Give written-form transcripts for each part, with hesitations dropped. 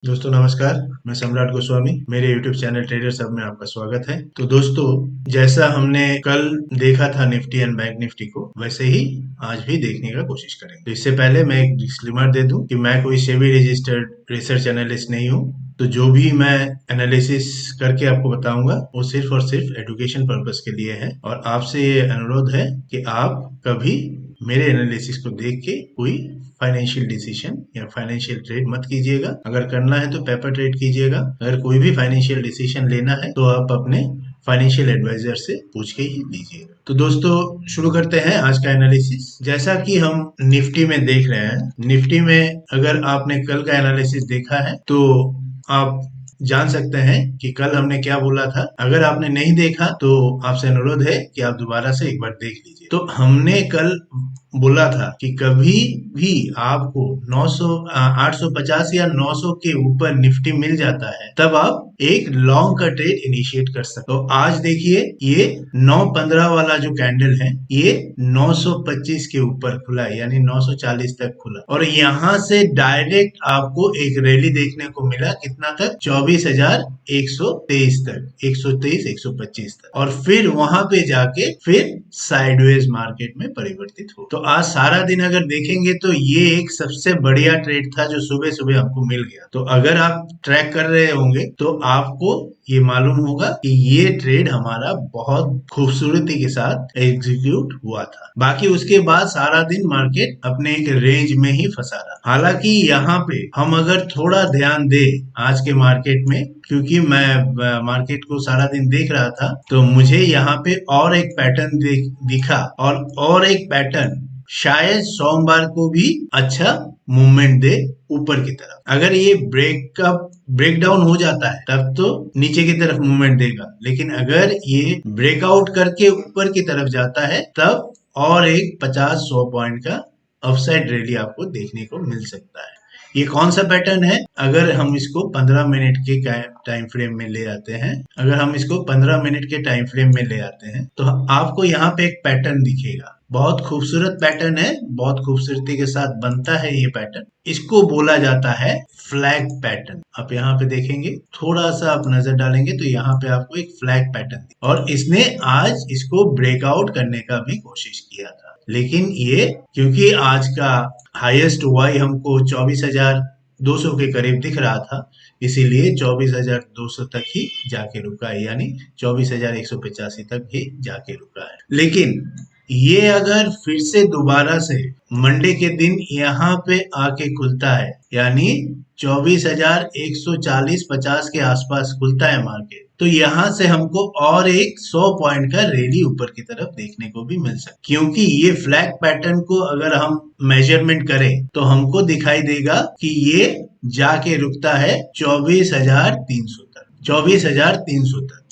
दोस्तों नमस्कार। मैं सम्राट गोस्वामी, मेरे YouTube चैनल ट्रेडर सब में आपका स्वागत है। तो दोस्तों, जैसा हमने कल देखा था निफ्टी एंड बैंक निफ्टी को, वैसे ही आज भी देखने का कोशिश करेंगे। तो इससे पहले मैं एक डिस्क्लेमर दे दूं कि मैं कोई सेबी रजिस्टर्ड रिसर्च एनालिस्ट नहीं हूं। तो जो भी मैं एनालिसिस करके आपको बताऊंगा वो सिर्फ और सिर्फ एजुकेशन पर्पस के लिए है, और आपसे ये अनुरोध है कि आप कभी मेरे एनालिसिस को देख के कोई फाइनेंशियल डिसीजन या फाइनेंशियल ट्रेड मत कीजिएगा। अगर करना है तो पेपर ट्रेड कीजिएगा। अगर कोई भी फाइनेंशियल डिसीजन लेना है तो आप अपने फाइनेंशियल एडवाइजर से पूछ के ही लीजिएगा। तो दोस्तों, शुरू करते हैं आज का एनालिसिस। जैसा कि हम निफ्टी में देख रहे हैं, निफ्टी में अगर आपने कल का एनालिसिस देखा है तो आप जान सकते हैं कि कल हमने क्या बोला था। अगर आपने नहीं देखा तो आपसे अनुरोध है कि आप दोबारा से एक बार देख लीजिए। तो हमने कल बोला था कि कभी भी आपको 900 850 या 900 के ऊपर निफ्टी मिल जाता है तब आप एक लॉन्ग का ट्रेड इनिशिएट कर सकते हो। तो आज देखिए, ये 915 वाला जो कैंडल है ये 925 के ऊपर खुला है, यानी 940 तक खुला, और यहाँ से डायरेक्ट आपको एक रैली देखने को मिला। कितना तक? 24,123 तक, 123 125 तक, और फिर वहां पे जाके फिर साइडवेज मार्केट में परिवर्तित हो। तो आज सारा दिन अगर देखेंगे तो ये एक सबसे बढ़िया ट्रेड था जो सुबह सुबह हमको मिल गया। तो अगर आप ट्रैक कर रहे होंगे तो आपको ये मालूम होगा कि ये ट्रेड हमारा बहुत खूबसूरती के साथ एग्जीक्यूट हुआ था। बाकी उसके बाद सारा दिन मार्केट अपने एक रेंज में ही फंसा रहा। हालांकि यहाँ पे हम अगर थोड़ा ध्यान दे आज के मार्केट में, क्योंकि मैं मार्केट को सारा दिन देख रहा था, तो मुझे यहाँ पे और एक पैटर्न दिखा, और एक पैटर्न शायद सोमवार को भी अच्छा मूवमेंट दे ऊपर की तरफ। अगर ये ब्रेक डाउन हो जाता है तब तो नीचे की तरफ मूवमेंट देगा, लेकिन अगर ये ब्रेकआउट करके ऊपर की तरफ जाता है तब और एक 50-100 पॉइंट का अपसाइड रैली आपको देखने को मिल सकता है। ये कौन सा पैटर्न है? अगर हम इसको 15 मिनट के टाइम फ्रेम में ले आते हैं, अगर हम इसको 15 मिनट के टाइम फ्रेम में ले आते हैं तो आपको यहाँ पे एक पैटर्न दिखेगा। बहुत खूबसूरत पैटर्न है, बहुत खूबसूरती के साथ बनता है ये पैटर्न। इसको बोला जाता है फ्लैग पैटर्न। आप यहाँ पे देखेंगे, थोड़ा सा आप नजर डालेंगे तो यहाँ पे आपको एक फ्लैग पैटर्न, और इसने आज इसको ब्रेकआउट करने का भी कोशिश किया था, लेकिन ये क्योंकि आज का हाईएस्ट वाई हमको 24,200 के करीब दिख रहा था, इसीलिए 24,200 तक ही जाके रुका है, यानी 24,185 तक ही जाके रुका है। लेकिन ये अगर फिर से दोबारा से मंडे के दिन यहाँ पे आके खुलता है, यानी 24,140-50 के आसपास खुलता है मार्केट, तो यहाँ से हमको और एक 100 पॉइंट का रैली ऊपर की तरफ देखने को भी मिल सकता है। क्योंकि ये फ्लैग पैटर्न को अगर हम मेजरमेंट करें तो हमको दिखाई देगा कि ये जाके रुकता है 24,300 तक, 24,300 तक।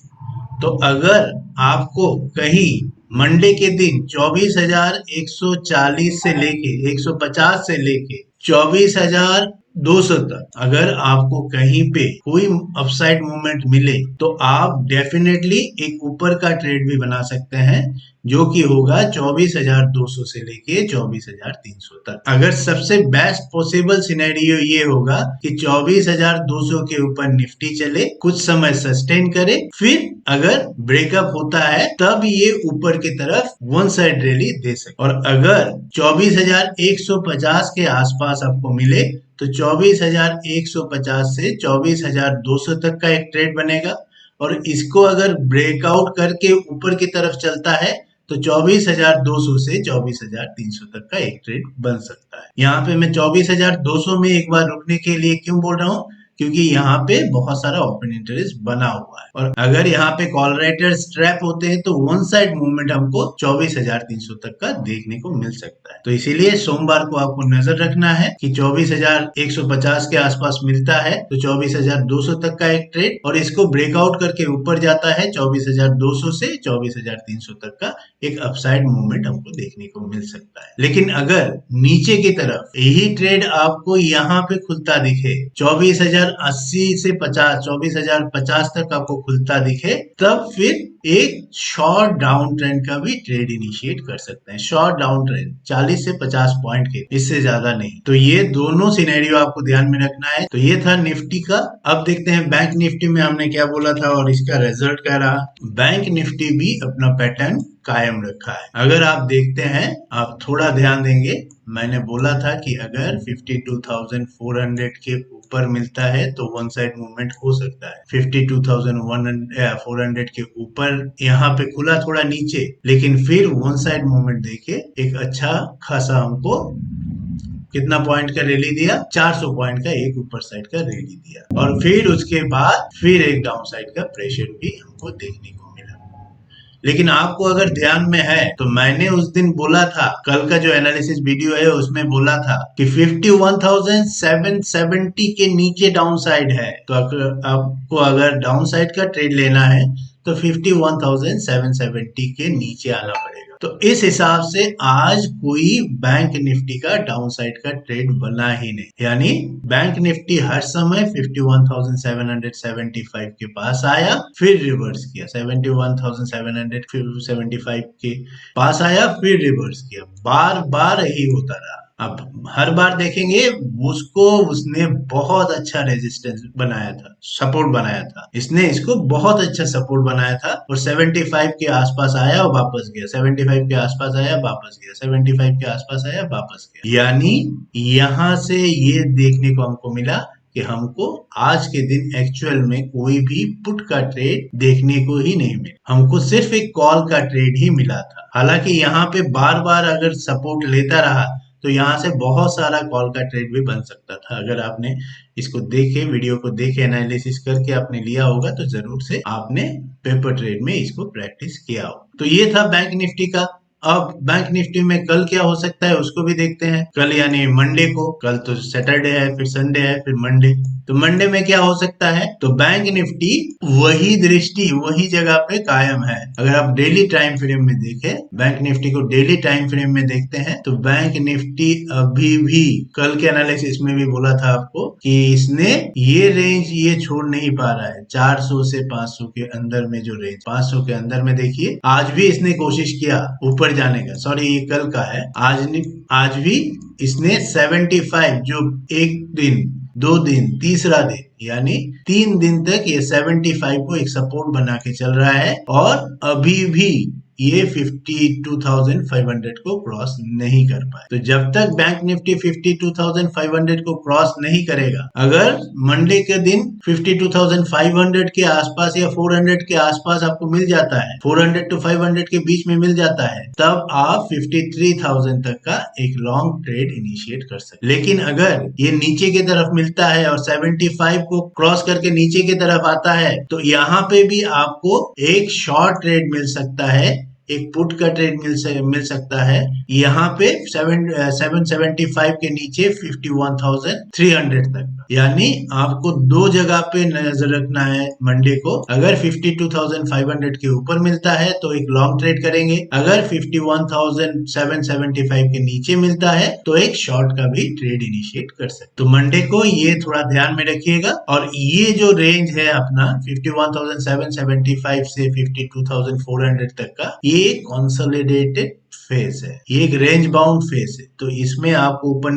तो अगर आपको कहीं मंडे के दिन 24,140 से लेके 150 से लेके 24,200 तक अगर आपको कहीं पे कोई अपसाइड मूवमेंट मिले तो आप डेफिनेटली एक ऊपर का ट्रेड भी बना सकते हैं, जो कि होगा 24,200 से लेके 24,300 तक। अगर सबसे बेस्ट पॉसिबल सिनेरियो ये होगा कि 24,200 के ऊपर निफ्टी चले, कुछ समय सस्टेन करे, फिर अगर ब्रेकअप होता है तब ये ऊपर की तरफ वन साइड रैली दे सके। और अगर 24,150 के आसपास आपको मिले तो 24,150 से 24,200 तक का एक ट्रेड बनेगा, और इसको अगर ब्रेकआउट करके ऊपर की तरफ चलता है तो 24,200 से 24,300 तक का एक ट्रेड बन सकता है। यहाँ पे मैं 24,200 में एक बार रुकने के लिए क्यों बोल रहा हूँ? क्योंकि यहाँ पे बहुत सारा ओपन इंटरेस्ट बना हुआ है, और अगर यहाँ पे कॉल राइटर्स ट्रैप होते हैं तो वन साइड मूवमेंट हमको 24,300 तक का देखने को मिल सकता है। तो इसीलिए सोमवार को आपको नजर रखना है कि 24,150 के आसपास मिलता है तो 24,200 तक का एक ट्रेड, और इसको ब्रेकआउट करके ऊपर जाता है 24,200 से 24,300 तक का एक अपसाइड मूवमेंट हमको देखने को मिल सकता है। लेकिन अगर नीचे की तरफ यही ट्रेड आपको यहाँ पे खुलता दिखे 24,000 अगर 80 से 50, 24,050 तक आपको खुलता दिखे, तब फिर एक शॉर्ट डाउन ट्रेंड का भी ट्रेड इनिशिएट कर सकते हैं। शॉर्ट डाउन ट्रेंड 40 से 50 पॉइंट के, इससे ज्यादा नहीं। तो ये दोनों सिनेरियो आपको ध्यान में रखना है। तो ये था निफ्टी का। अब देखते हैं बैंक निफ्टी में हमने क्या बोला था और इसका रिजल्ट क्या रहा। बैंक निफ्टी भी अपना पैटर्न कायम रखा है। अगर आप देखते हैं, आप थोड़ा ध्यान देंगे, मैंने बोला था कि अगर 52,400 के ऊपर मिलता है तो वन साइड मूवमेंट हो सकता है। 52,400 के ऊपर यहाँ पे खुला थोड़ा नीचे, लेकिन फिर वन साइड मूवमेंट देके एक अच्छा खासा हमको कितना पॉइंट का रैली दिया, 400 पॉइंट का एक ऊपर साइड का रैली दिया, और फिर उसके बाद फिर एक डाउन साइड का प्रेशर भी हमको देखने को मिला। लेकिन आपको अगर ध्यान में है तो मैंने उस दिन बोला था, कल का जो एनालिसिस वीडियो है उसमें बोला था कि 51,770 के नीचे डाउन साइड है। तो आपको अगर डाउन साइड का ट्रेड लेना है तो 51,770 के नीचे आना पड़ेगा। तो इस हिसाब से आज कोई बैंक निफ्टी का डाउन साइड का ट्रेड बना ही नहीं, यानी बैंक निफ्टी हर समय 51,775 के पास आया, फिर रिवर्स किया, 71,775 के पास आया, फिर रिवर्स किया, बार बार यही होता रहा। अब हर बार देखेंगे उसने बहुत अच्छा रेजिस्टेंस बनाया था, सपोर्ट बनाया था, इसने इसको बहुत अच्छा सपोर्ट बनाया था, और 75 के आसपास आया और वापस गया, 75 के आसपास आया वापस गया, 75 के आसपास आया वापस गया। यानी यहां से ये देखने को हमको मिला कि हमको आज के दिन एक्चुअल में कोई भी पुट का ट्रेड देखने को ही नहीं मिला, हमको सिर्फ एक कॉल का ट्रेड ही मिला था। हालांकि यहाँ पे बार बार अगर सपोर्ट लेता रहा तो यहाँ से बहुत सारा कॉल का ट्रेड भी बन सकता था। अगर आपने इसको देखे, वीडियो को देखे, एनालिसिस करके आपने लिया होगा तो जरूर से आपने पेपर ट्रेड में इसको प्रैक्टिस किया हो। तो ये था बैंक निफ्टी का। अब बैंक निफ्टी में कल क्या हो सकता है उसको भी देखते हैं। कल यानी मंडे को, कल तो सैटरडे है, फिर संडे है, फिर मंडे। तो मंडे में क्या हो सकता है, तो बैंक निफ्टी वही दृष्टि वही जगह पे कायम है। अगर आप डेली टाइम फ्रेम में देखें, बैंक निफ्टी को डेली टाइम फ्रेम में देखते हैं तो बैंक निफ्टी अभी भी, कल के एनालिसिस में भी बोला था आपको कि इसने ये रेंज ये छोड़ नहीं पा रहा है, 400 से 500 के अंदर में जो रेंज, 500 के अंदर में देखिए, आज भी इसने कोशिश किया ऊपर जाने का। सॉरी, ये कल का है। आज भी इसने 75, जो एक दिन, 2 दिन, तीसरा दिन, यानी 3 दिन तक ये 75 को एक सपोर्ट बना के चल रहा है, और अभी भी ये 52,500 को क्रॉस नहीं कर पाए। तो जब तक बैंक निफ्टी 52,500 को क्रॉस नहीं करेगा, अगर मंडे के दिन 52,500 के आसपास या 400 के आसपास आपको मिल जाता है, 400 to 500 के बीच में मिल जाता है, तब आप 53,000 तक का एक लॉन्ग ट्रेड इनिशिएट कर सकते। लेकिन अगर ये नीचे की तरफ मिलता है और 75 को क्रॉस करके नीचे की तरफ आता है, तो यहाँ पे भी आपको एक शॉर्ट ट्रेड मिल सकता है, एक पुट का ट्रेड मिल सकता है। यहाँ पे 775 के नीचे 51,300 तक, यानी आपको दो जगह पे नजर रखना है मंडे को। अगर 52,500 के ऊपर मिलता है तो एक लॉन्ग ट्रेड करेंगे, अगर 51,775 के नीचे मिलता है तो एक शॉर्ट का भी ट्रेड इनिशिएट कर सकते। तो मंडे को ये थोड़ा ध्यान में रखिएगा। और ये जो रेंज है अपना 51,775 से 52,400 तक का, ये कंसोलिडेटेड फेज है, ये एक रेंज बाउंड फेज है। तो इसमें आपको ऊपर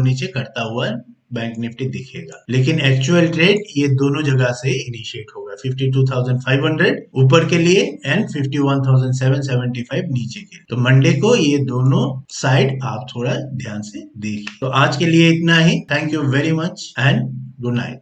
नीचे करता हुआ बैंक निफ्टी दिखेगा, लेकिन एक्चुअल ट्रेड ये दोनों जगह से इनिशिएट होगा, 52,500 ऊपर के लिए एंड 51,775 नीचे के लिए। तो मंडे को ये दोनों साइड आप थोड़ा ध्यान से देखिए। तो आज के लिए इतना ही। Thank you very much and good night.